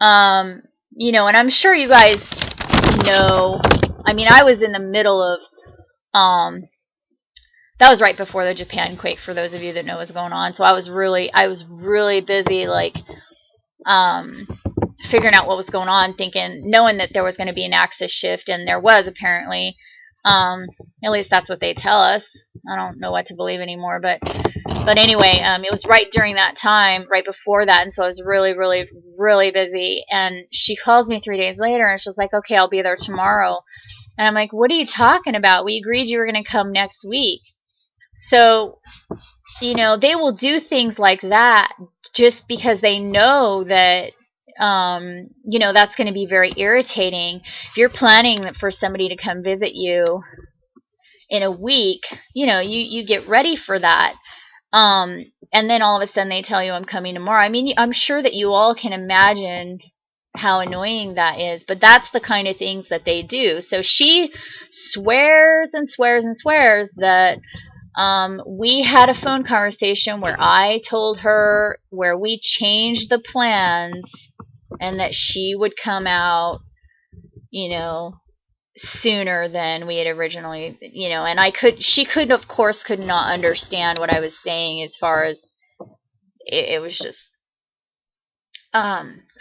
You know, and I'm sure you guys know. I mean, I was in the middle of that was right before the Japan quake, for those of you that know what's going on. So I was really busy, like, um, figuring out what was going on, thinking, knowing that there was going to be an axis shift, and there was apparently. At least that's what they tell us. I don't know what to believe anymore, but anyway, it was right during that time, right before that, and so I was really busy. And she calls me 3 days later, and she's like, "Okay, I'll be there tomorrow." And I'm like, "What are you talking about? We agreed you were going to come next week." So, you know, they will do things like that just because they know that, you know, that's going to be very irritating. If you're planning for somebody to come visit you in a week, you know, you get ready for that. And then all of a sudden they tell you, "I'm coming tomorrow." I mean, I'm sure that you all can imagine how annoying that is, but that's the kind of things that they do. So she swears and swears and swears that we had a phone conversation where I told her, where we changed the plans, and that she would come out, you know, sooner than we had originally, you know, and she could, of course, could not understand what I was saying, as far as it was just,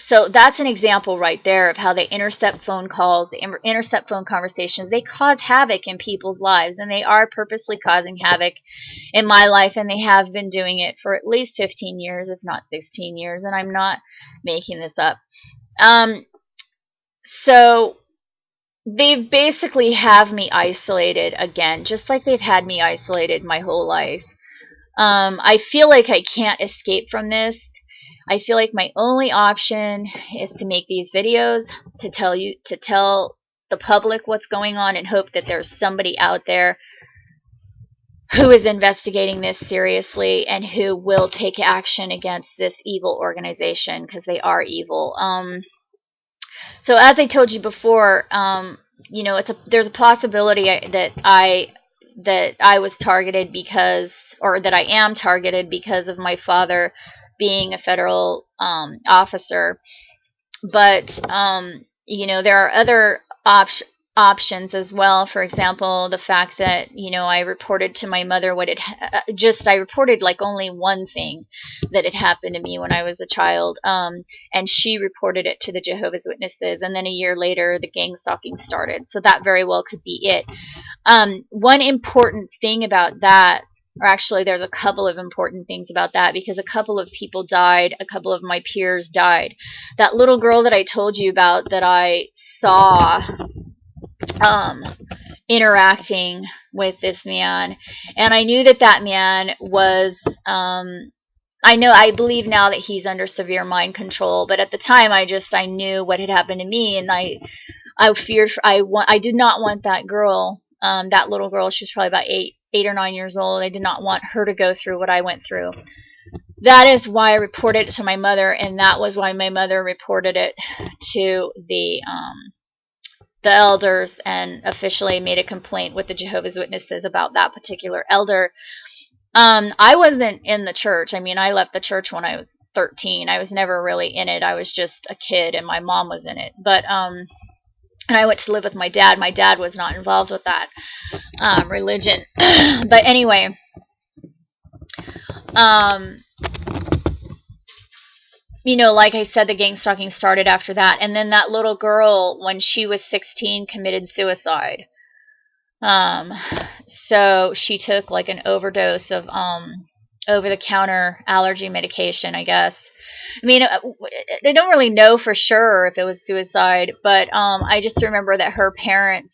so that's an example right there of how they intercept phone calls, they intercept phone conversations. They cause havoc in people's lives, and they are purposely causing havoc in my life, and they have been doing it for at least 15 years, if not 16 years, and I'm not making this up. So they basically have me isolated again, just like they've had me isolated my whole life. I feel like I can't escape from this. I feel like my only option is to make these videos, to tell the public what's going on, and hope that there's somebody out there who is investigating this seriously and who will take action against this evil organization, because they are evil. So as I told you before, you know, there's a possibility that I was targeted because, or that I am targeted because of my father being a federal officer. But you know, there are other options as well. For example, the fact that, you know, I reported to my mother what I reported like only one thing that had happened to me when I was a child, and she reported it to the Jehovah's Witnesses, and then a year later the gang stalking started. So that very well could be it. One important thing about that, or actually there's a couple of important things about that, because a couple of people died, a couple of my peers died. That little girl that I told you about, that I saw interacting with this man, and I knew that that man was, I believe now that he's under severe mind control, but at the time I knew what had happened to me, and I feared, I did not want that girl, that little girl, she was probably about 8 or 9 years old. I did not want her to go through what I went through. That is why I reported it to my mother, and that was why my mother reported it to the elders, and officially made a complaint with the Jehovah's Witnesses about that particular elder. I wasn't in the church. I mean, I left the church when I was 13. I was never really in it. I was just a kid, and my mom was in it. But and I went to live with my dad. My dad was not involved with that religion. But anyway, you know, like I said, the gang stalking started after that. And then that little girl, when she was 16, committed suicide. So she took like an overdose of over-the-counter allergy medication, I guess. I mean, I don't really know for sure if it was suicide, but I just remember that her parents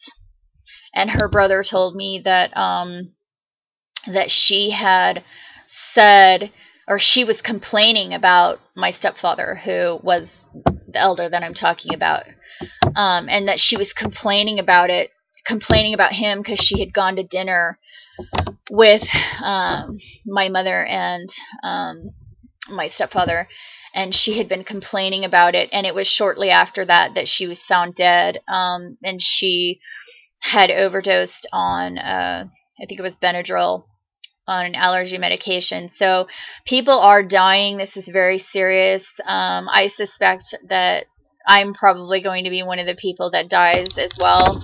and her brother told me that that she had said, or she was complaining about my stepfather, who was the elder that I'm talking about, and that she was complaining about him because she had gone to dinner with my mother and my stepfather, and she had been complaining about it, and it was shortly after that that she was found dead, and she had overdosed on I think it was Benadryl, on an allergy medication. So people are dying. This is very serious. I suspect that I'm probably going to be one of the people that dies as well.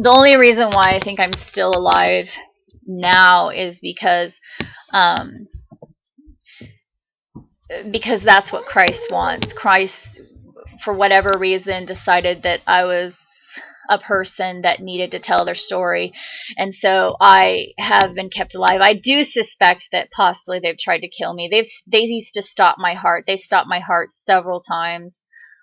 The only reason why I think I'm still alive now is because that's what Christ wants. Christ, for whatever reason, decided that I was a person that needed to tell their story, and so I have been kept alive. I do suspect that possibly they've tried to kill me. They used to stop my heart. They stopped my heart several times.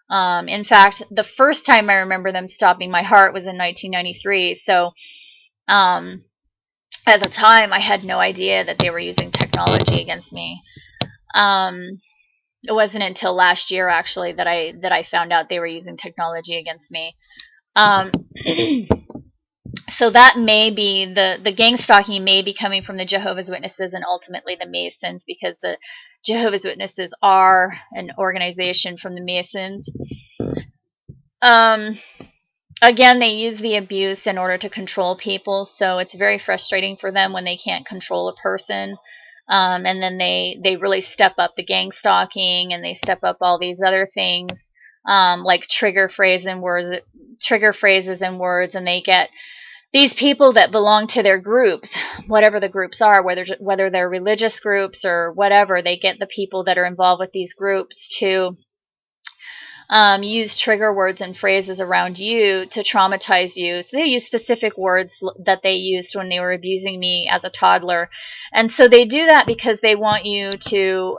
In fact, the first time I remember them stopping my heart was in 1993. So at the time, I had no idea that they were using technology against me. It wasn't until last year, actually, that I found out they were using technology against me. So that may be, the gang stalking may be coming from the Jehovah's Witnesses and ultimately the Masons, because the Jehovah's Witnesses are an organization from the Masons. Again, they use the abuse in order to control people, so it's very frustrating for them when they can't control a person. And then they really step up the gang stalking, and they step up all these other things, like trigger phrases and words, and they get these people that belong to their groups, whatever the groups are, whether they're religious groups or whatever, they get the people that are involved with these groups to use trigger words and phrases around you to traumatize you. So they use specific words that they used when they were abusing me as a toddler. And so they do that because they want you to,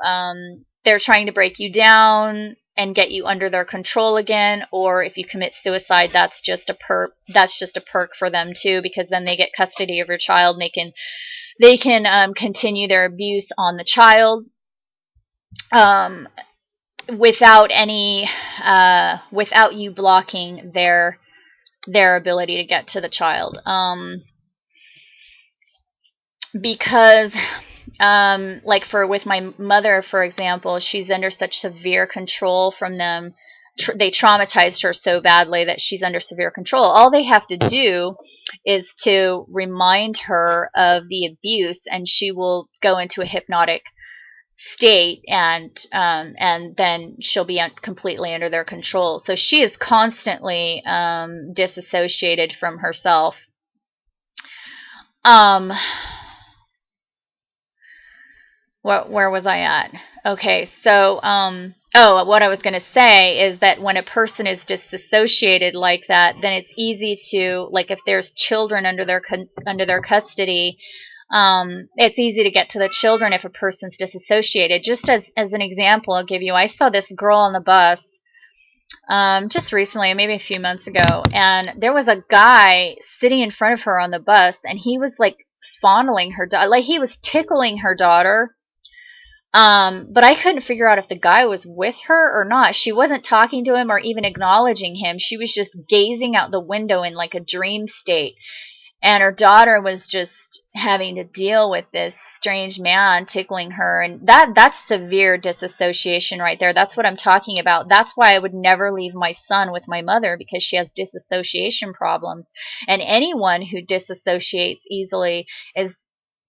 they're trying to break you down and get you under their control again, or if you commit suicide, that's just a perk for them too, because then they get custody of your child and they can continue their abuse on the child without you blocking their ability to get to the child, because like with my mother, for example, she's under such severe control from them. They traumatized her so badly that she's under severe control. All they have to do is to remind her of the abuse, and she will go into a hypnotic state, and then she'll be completely under their control. So she is constantly disassociated from herself. Where was I at? Okay, so what I was going to say is that when a person is disassociated like that, then it's easy to, like, if there's children under their custody, it's easy to get to the children if a person's disassociated. Just as an example, I'll give you, I saw this girl on the bus just recently, maybe a few months ago, and there was a guy sitting in front of her on the bus, and he was like fondling her daughter, like he was tickling her daughter. But I couldn't figure out if the guy was with her or not. She wasn't talking to him or even acknowledging him. She was just gazing out the window in like a dream state. And her daughter was just having to deal with this strange man tickling her. And that's severe disassociation right there. That's what I'm talking about. That's why I would never leave my son with my mother, because she has disassociation problems. And anyone who disassociates easily is,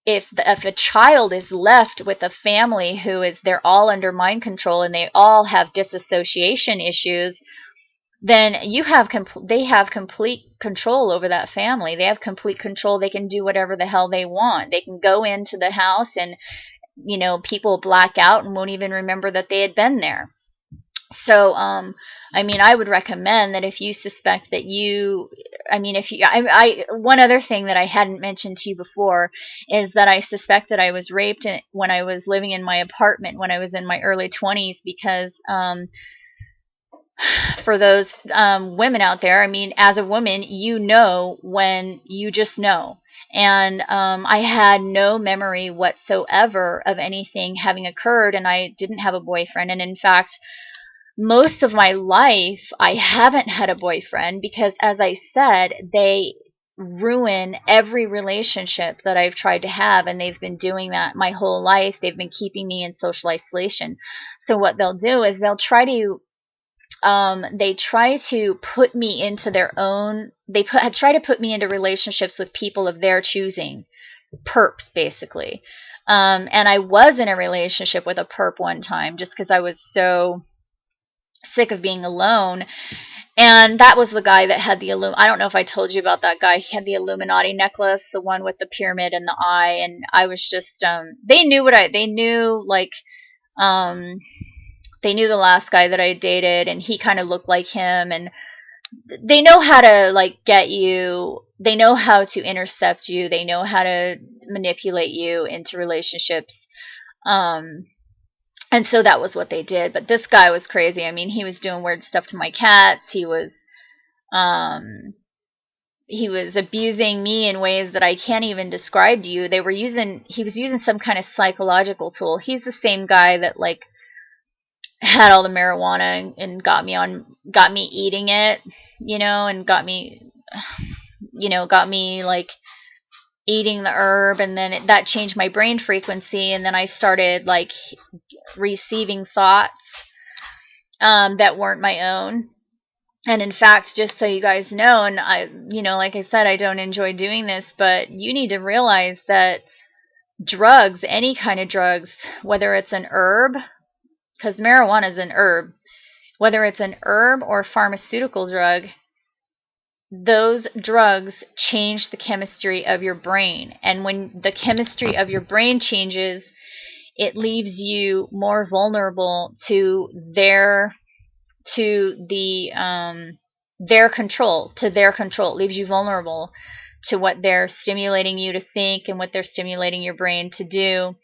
if a child is left with a family they're all under mind control and they all have disassociation issues, then they have complete control over that family. They have complete control. They can do whatever the hell they want. They can go into the house and, people black out and won't even remember that they had been there. So, I would recommend that if you suspect that one other thing that I hadn't mentioned to you before is that I suspect that I was raped when I was living in my apartment when I was in my early 20s, because, for those women out there, as a woman, when you just know. And I had no memory whatsoever of anything having occurred, and I didn't have a boyfriend. And in fact, most of my life, I haven't had a boyfriend because, as I said, they ruin every relationship that I've tried to have, and they've been doing that my whole life. They've been keeping me in social isolation. So what they'll do is they'll try to they try to put me into their own. Try to put me into relationships with people of their choosing, perps basically. And I was in a relationship with a perp one time just because I was so sick of being alone. And that was the guy that had the I don't know if I told you about that guy. He had the Illuminati necklace, the one with the pyramid and the eye. And I was just, they knew they knew the last guy that I dated, and he kind of looked like him. And they know how to like get you. They know how to intercept you. They know how to manipulate you into relationships. And so that was what they did. But this guy was crazy. I mean, he was doing weird stuff to my cats. He was abusing me in ways that I can't even describe to you. He was using some kind of psychological tool. He's the same guy that like had all the marijuana and got me eating it, and got me like eating the herb, and then that changed my brain frequency, and then I started like receiving thoughts that weren't my own. And in fact, just so you guys know, and I, like I said, I don't enjoy doing this, but you need to realize that drugs, any kind of drugs, whether it's an herb, because marijuana is an herb, whether it's an herb or pharmaceutical drug, those drugs change the chemistry of your brain. And when the chemistry of your brain changes, it leaves you more vulnerable to their control. It leaves you vulnerable to what they're stimulating you to think and what they're stimulating your brain to do.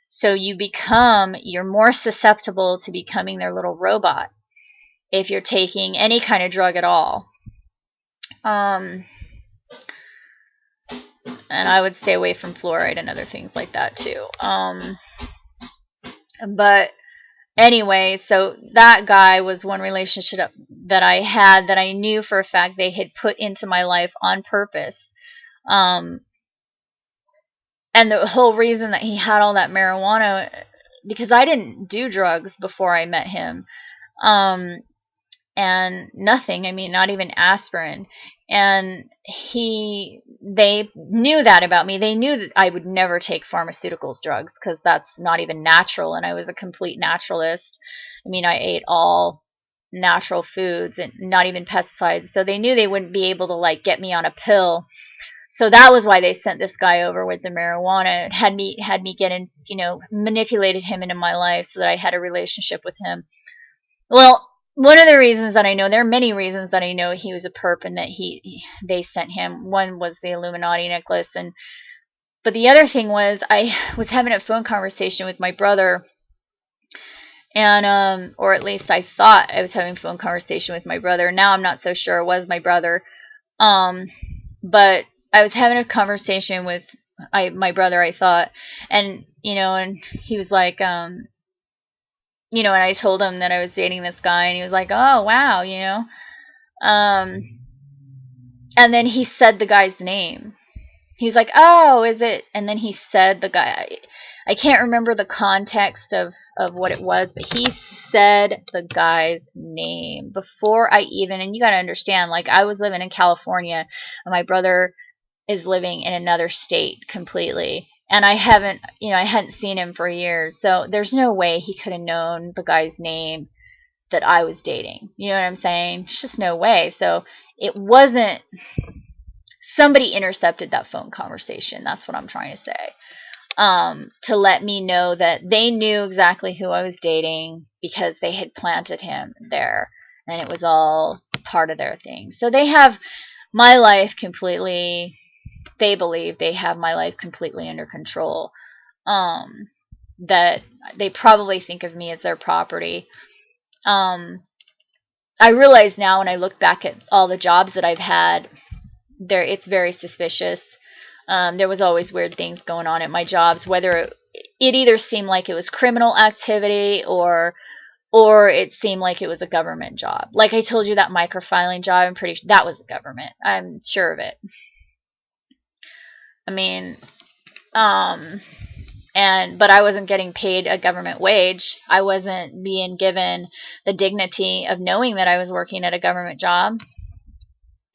So you're more susceptible to becoming their little robot if you're taking any kind of drug at all. And I would stay away from fluoride and other things like that too. But anyway, so that guy was one relationship that I had that I knew for a fact they had put into my life on purpose. And the whole reason that he had all that marijuana, because I didn't do drugs before I met him. And nothing, I mean, not even aspirin. And they knew that about me. They knew that I would never take pharmaceuticals, drugs, because that's not even natural. And I was a complete naturalist. I mean, I ate all natural foods and not even pesticides. So they knew they wouldn't be able to like get me on a pill. So that was why they sent this guy over with the marijuana. It had me get in, manipulated him into my life so that I had a relationship with him. Well, one of the reasons that I know, there are many reasons that I know he was a perp and that they sent him. One was the Illuminati necklace, but the other thing was I was having a phone conversation with my brother, and or at least I thought I was having a phone conversation with my brother. Now I'm not so sure it was my brother, but I was having a conversation with my brother, I thought, and and he was like, and I told him that I was dating this guy, and he was like, oh, wow, and then he said the guy's name. He's like, oh, is it? And then he said the guy. I can't remember the context of what it was, but he said the guy's name before I even, and you got to understand, like, I was living in California, and my brother is living in another state completely. And I hadn't seen him for years. So there's no way he could have known the guy's name that I was dating. You know what I'm saying? There's just no way. So it wasn't, somebody intercepted that phone conversation. That's what I'm trying to say. To let me know that they knew exactly who I was dating because they had planted him there. And it was all part of their thing. So they have my life completely... They believe they have my life completely under control. That they probably think of me as their property. I realize now when I look back at all the jobs that I've had, it's very suspicious. There was always weird things going on at my jobs, whether it either seemed like it was criminal activity or it seemed like it was a government job. Like I told you, that microfiling job, I'm pretty sure that was the government. I'm sure of it. I mean, but I wasn't getting paid a government wage. I wasn't being given the dignity of knowing that I was working at a government job.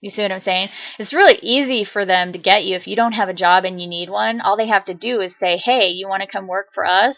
You see what I'm saying? It's really easy for them to get you if you don't have a job and you need one. All they have to do is say, hey, you want to come work for us?